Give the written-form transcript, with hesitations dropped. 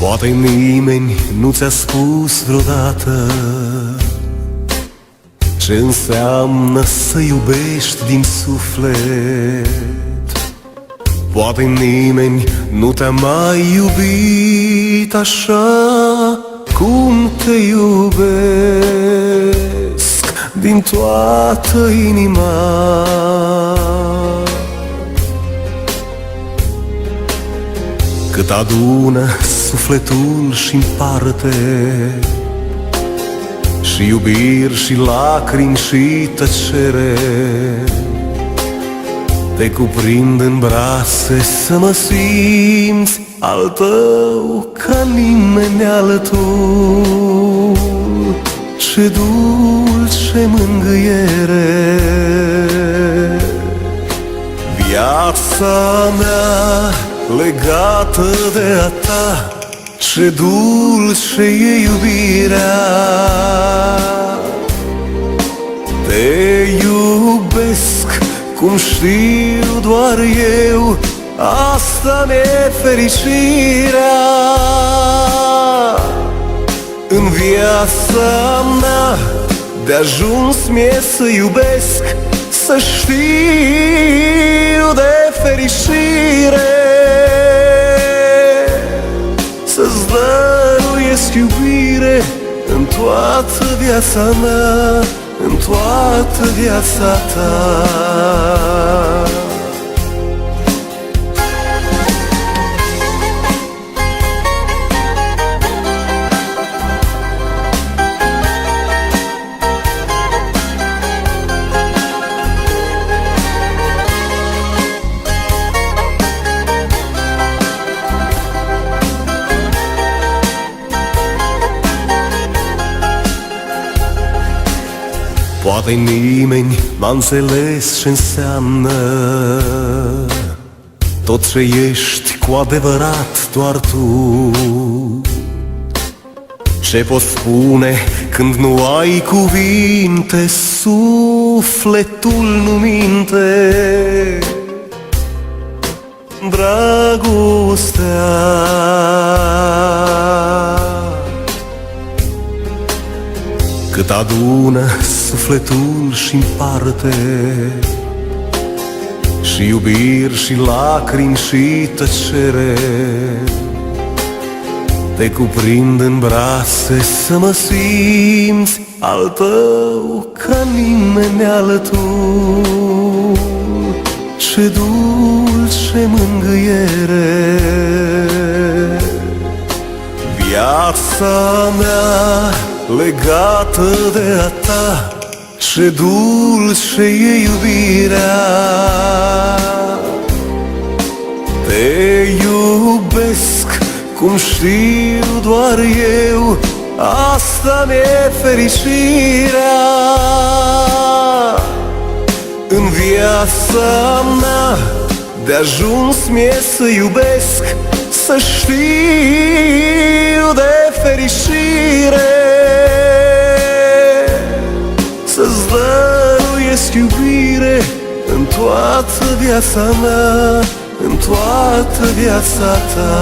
Poate nimeni nu ți-a spus vreodată ce înseamnă să iubești din suflet. Poate nimeni nu te-a mai iubit așa cum te iubesc din toată inima. Cât adună sufletul și împarte, și iubiri și lacrimi și tăcere, te cuprind în brațe să mă simți al tău ca nimeni altul. Ce dulce mângâiere, viața mea legată de a ta. Ce dulce e iubirea, te iubesc cum știu doar eu, asta mi-e fericirea. În viața mea de ajuns mi-e să iubesc, să știu de fericire, să-ți dăruiesc iubire în toată viața mea, în toată viața ta. Poate nimeni n-a înțeles ce înseamnă tot ce ești cu adevărat doar tu. Ce poți spune când nu ai cuvinte, sufletul nu minte. Dragostea cât adună sufletul și împarte, și iubiri și lacrimi și tăcere, te cuprind în brațe să mă simți al tău ca nimeni altul. Ce dulce mângâiere, viața mea legată de a ta. Ce dulce e iubirea, te iubesc cum știu doar eu, asta mi-e fericirea. În viața mea de ajuns mi-e să iubesc, să știu de fericire, să-ți dăruiesc iubire în toată viața mea, în toată viața ta.